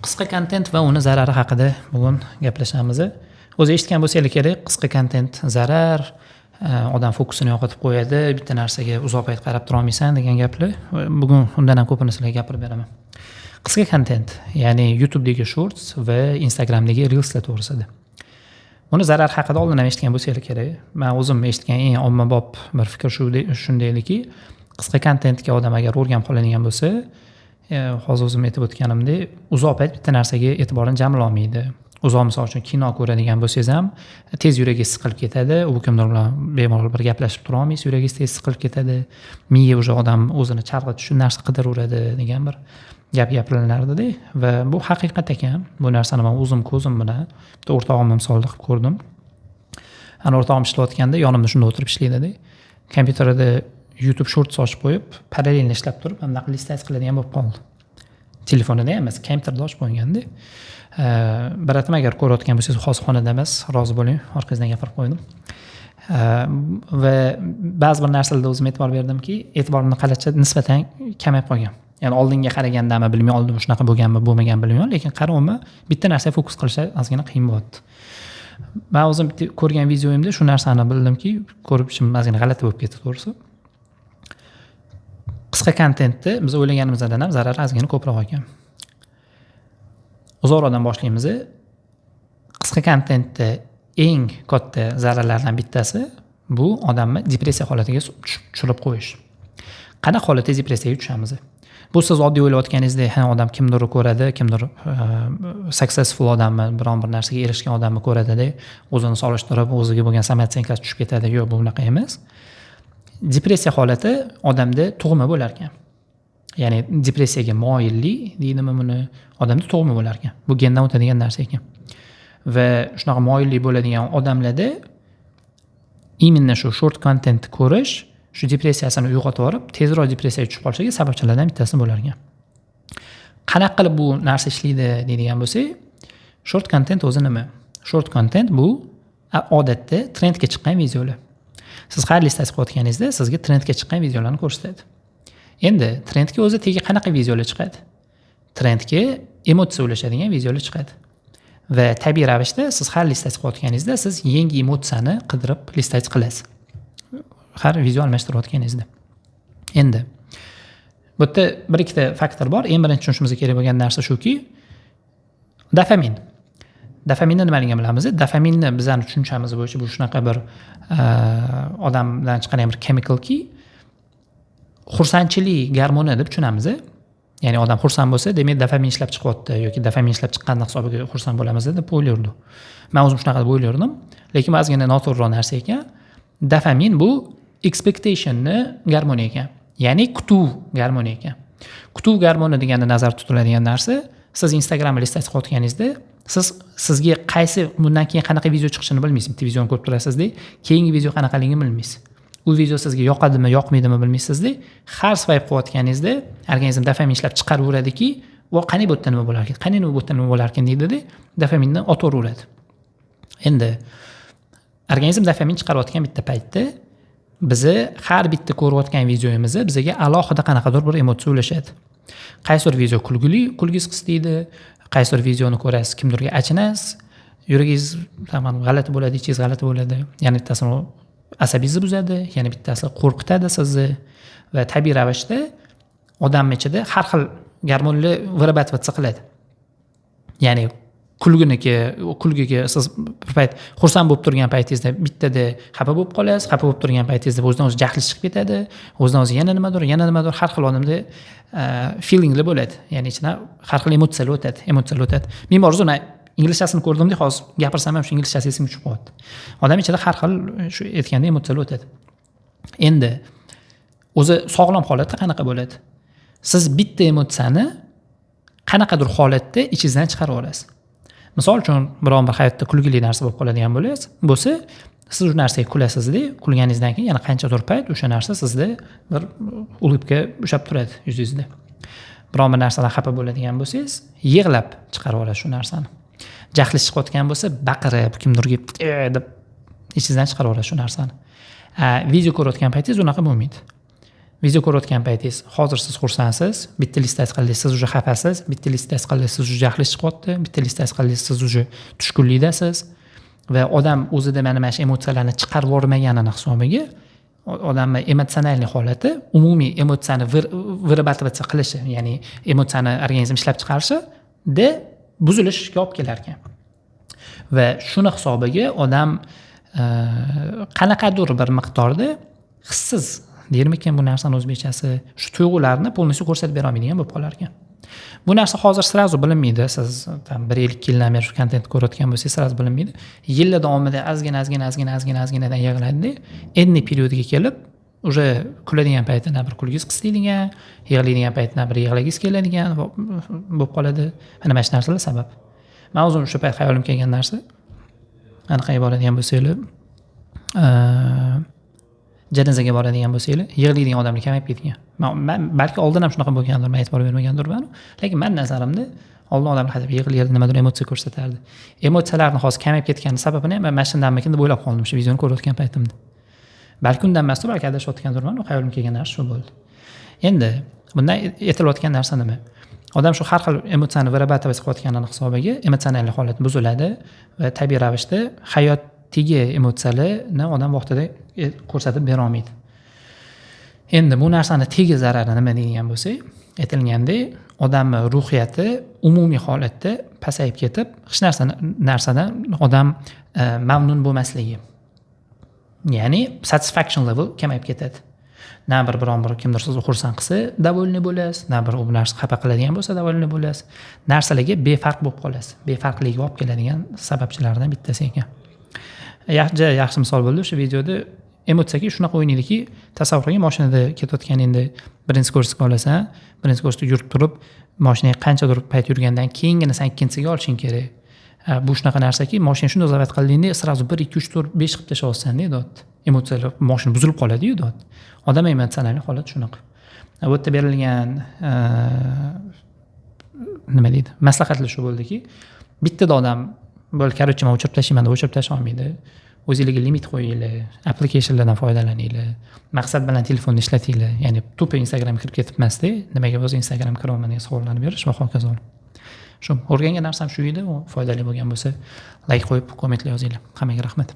Qisqa kontent va uni zarari haqida bugun gaplashamiz. O'zi eshitgan bo'lsangiz kerak, qisqa kontent zarar, odam fokusini yo'qotib qo'yadi, bitta narsaga uzoq payt qarab tura olmaysan degan gaplar. Bugun undan ham ko'pini sizlarga gapirib beraman. Qisqa kontent, ya'ni YouTube'dagi Shorts va Instagram'dagi Reelslar to'g'risida. Buni zarar haqida oldin ham eshitgan bo'lsangiz kerak. Men o'zim eshitgan eng ommabop bir fikr shundayki, qisqa kontentga odam agar o'rganib qoladigan bo'lsa, hozir o'zim aytib o'tganimdek, uzoq payt bitta narsaga e'tiborini jamlay olmaydi. Uzoq misol uchun kino ko'radigan bo'lsangiz ham tez yuragingiz siqilib ketadi, u kimdir bilan bemalol bir gaplashib tura olmaysiz, yuragingiz tez siqilib ketadi. Miya o'sha odam o'zini chalg'itish uchun narsa qidiraveradi degan bir gap gapiriladi va bu haqiqat ekan. Bu narsani men o'zim ko'zim bilan bitta o'rtog'imni misolida qilib ko'rdim. Ana o'rtog'im ishlayotganda yonimda shunda o'tirib ishlaydi. Kompyuterida YouTube Shorts ochib qo'yib, parallel ishlab turib, ham naql listasi qiladigan bo'lib qoldi. Telefonida emas, kompyuterda ochib qo'yganda. Baratim agar ko'rayotgan bo'lsangiz, xonada emas, rozi bo'ling, orqangizdan gapirib qo'ydim. Va ba'zi bir narsalarda o'zim e'tibor berdimki, e'tiborimni qalacha nisbatan kamayib qolgan. Ya'ni oldinga qaragandami bilmay oldin shunaqa bo'lganmi, bo'lmagan bilmayman, lekin qarovimni bitta narsaga fokus qilish ozgina qiyin bo'lyapti. Men o'zim ko'rgan videoyimda shu narsani bildimki, ko'rib ishim ozgina g'alati bo'lib ketdi to'g'risi. Qisqa kontentni biz o'ylaganimizdan ham zarari ozgina ko'proq ekan. Uzoqroqdan boshlaymiz. Qisqa kontentda eng katta zararlardan bittasi bu odamni depressiya holatiga tushirib qo'yish. Qanaqa holatda depressiyaga tushamiz? Bu siz oddiy o'ylayotganingizdek, odam kimdir ko'radi, kimdir successful odamni, biron bir narsaga erishgan odamni ko'radi-da, o'zini solishtirib, o'ziga bo'lgan samootsyenkasi tushib ketadi. Yo'q, bu unaqa emas. Depressiya holati odamda tug'ma bo'lar ekan. Ya'ni depressiyaga moyillik deydimi buni, odamda tug'ma bo'lar ekan. Bu gendan o'tadigan narsa ekan. Va shunaqa moyillik bo'ladigan odamlarda именно shu short content ko'rish shu depressiyasini uyg'otib yorib, tezroq depressiyaga tushib qolishiga sababchilardan bittasi bo'lar ekan. Qanaqa qilib bu narsa ishlaydi deydigan bo'lsak, short content o'zi nima? Short content bu odatda trendga chiqqan videolar. Siz har listasi qo'yotganingizda sizga trendga chiqqan videolarni ko'rsatadi. Endi trendga o'zi tegi qanaqa videolar chiqadi? Trendga emotsiya ulashadigan videolar chiqadi. Va tabiiy ravishda siz har listasi qo'yotganingizda siz yangi emotsiyani qidirib listasi qilasiz. Har video almashtirayotganingizda. Endi bu yerda bir ikkita faktor bor. Eng birinchi tushunishimiz kerak bo'lgan narsa shuki, dopamin. Dopaminni nimaligini bilamiz? Dopaminni bizning tushunchamiz bo'yicha bu shunaqa bir odamdan chiqqan bir chemicalki, xursandchilik gormoni deb tushunamiz. Ya'ni odam xursand bo'lsa, demak dopamin ishlab chiqyapti yoki dopamin ishlab chiqqandan hisobiga xursand bo'lamiz deb o'ylardim. Men o'zim shunaqa deb o'ylardim, lekin ozgina noto'g'ri narsa ekan. Dopamin bu expectationni gormoni ekan. Ya'ni kutuv gormoni ekan. Kutuv gormoni deganda nazarda tutiladigan narsa, siz Instagram listasi qo'yotganingizda sizga qaysi bundan keyin qanaqa video chiqishini bilmaysiz. Bitta videoni ko'rib turasizda, keyingi video qanaqaligini bilmaysiz. U video sizga yoqadimi, yoqmaydimi bilmaysizda, har swipe qilayotganingizda organizm dopamin ishlab chiqaraveradiki, "Vo, qani bu yerda nima bo'lar ekan? Qani bu yerda nima bo'lar ekan?" deydi-da, dopaminni otaveradi. Endi organizm dopamin chiqarayotgan bitta paytda bizni har bitta ko'rayotgan videoyimiz bizga alohida qanaqadir bir emotsiya ulashadi. Qaysidir video kulgingiz qistaydi, qaysidir videoni ko'rasiz, kimdirga achinasiz, yuragingiz tamam g'alati bo'ladi, ichingiz g'alati bo'ladi. Ya'ni bittasini asabingizni buzadi, yana bittasi qo'rqitadi sizni va tabiiy ravishda odamning ichida har xil gormonlar virabatvatsa qiladi. Ya'ni kulgiga siz bir payt xursand bo'lib turgan paytingizda bittada xafa bo'lib qolasiz, xafa bo'lib turgan paytingizda o'zidan o'zi jahlingiz chiqib ketadi, o'zidan o'zi yana nimadir har xil odamda feelinglar bo'ladi. Ya'ni ichidan har xil emotsiyalar o'tadi. Men o'zim inglizchasini ko'rdimda hozir gapirsam ham shu inglizchasi esimga tushib qoldi. Odam ichida har xil shu aytganda emotsiyalar o'tadi. Endi o'zi sog'lom holatda qanaqa bo'ladi? Siz bitta emotsiyani qanaqadir holatda ichingizdan chiqarib olasiz. Misol uchun biron bir hayotda kulgili narsa bo'lib qoladigan bo'lsa, siz shu narsaga kulasizda, kulganingizdan keyin yana qanchadir payt o'sha narsa sizda bir ulibga ushab turadi yuzingizda. Biron bir narsadan xafa bo'ladigan bo'lsangiz, yig'lab chiqarib olasiz shu narsani. Jahlingiz chiqayotgan bo'lsa, baqirib, kimdirga deb ichingizdan chiqarib olasiz shu narsani. Video ko'rayotgan paytingiz unaqa bo'lmaydi. video ko'rayotgan paytingiz hozir siz xursandsiz, bitta listangiz qildi, siz уже xafasiz, bitta listangiz qildi, siz уже jahlingiz chiqyapti, bitta listangiz qildi, siz уже tushkunlikdasiz va odam o'zida mana shu emotsiyalarni chiqarib yubormaganini hisobiga odamni emotsionalniy holati, umumiy emotsiyani vырабатываться qilishi, ya'ni emotsiyani organizm ishlab chiqarishida buzilishga olib kelar ekan. Va shuni hisobiga odam qanaqadir bir miqdorda hissiz dermikan bu narsani o'zbekchasi, shu tuyg'ularni polностью ko'rsatib bera olmaydigan bo'lib qolar ekan. Bu narsa hozir sirazu bilinmaydi. Siz tam 1-2 yildan beri shu kontentni ko'rayotgan bo'lsangiz sirazu bilinmaydi. Yillar davomida azgina yig'iladi. Endi periodiga kelib, уже kuladigan paytda bir kulgingiz qisiladigan, yig'laydigan paytda bir yig'lagingiz keladigan bo'lib qoladi. Mana shu narsalar sabab. Men o'zim shu payt xayolim kelgan narsa aniq boradigan bo'lsanglar, janozaga boradigan bo'lsanglar, yig'laydigan odamlar kamayib ketgan. Men balki oldin ham shunaqa bo'lgandir, men e'tibor bermagandirman, lekin men nazarimda oldin odamlar hadeb yig'laydi, nimadir emotsiya ko'rsatardi. Emotsiyalarning hozir kamayib ketgani sababini men mana shundanmikin deb o'ylab qoldim shu videoni ko'rayotgan paytimda. Balki undan emasdir, balki adashayotgandirman, xayolim kelgan narsa shu bo'ldi. Endi bundan aytilayotgan narsa nima? Odam shu har xil emotsiyani vырабатывать qilayotganini hisobiga emotsional holat buziladi va tabiiy ravishda hayotdagi emotsiyalarni odam vaqtida ko'rsatib bera olmaydi. Endi bu narsani tegi zarari nima deydigan bo'lsak, aytilgandek, odamning ruhiyati umumiy holatda pasayib ketib, hech narsadan odam mamnun bo'lmasligi. Ya'ni satisfaction level kamayib ketadi. Na biron bir kimdir sizni xursand qilsa, davolni bo'lasiz, na bir u narsa xafa qiladigan bo'lsa, davolni bo'lasiz. Narsalarga befarq bo'lib qolasiz. Befarqlikka olib keladigan sababchilardan bittasi ekan. Yaxshi misol bo'ldi shu videoda. Emotsiyaga shunaqa o'ynaydiki, tasavvur qiling, mashinada ketayotganingda birinchi kursga olasan, birinchi kursda yurib turib, mashinaga qanchadir payt yurgandan keyingina sen ikkinchisiga olishing kerak. Bu shunaqa narsaki, mashina shunday zavat qildingda, sirazu 1 2 3 4 5 qilib tashlaysan-da, dot. Emotsiyalar mashina buzilib qoladi-yu, dot. Odam emotsional holat shunaqa. Bu yerda berilgan nima deydi? Maslahatlar shu bo'ldiki, bittada odam bo'lib короче, men o'chirib tashlayman deb o'chirib tashlay olmaydi. O'zingizga limit qo'yinglar, applicationlardan foydalaninglar, maqsad bilan telefonni ishlatinglar. Ya'ni tupi Instagramga kirib ketibmasda, nimaga o'zi Instagram kiraman degan savollarni berish va hokazo. Shu o'rgangan narsam shu edi, u foydali bo'lgan bo'lsa, like qo'yib, kommentlar yozinglar. Hammaga rahmat.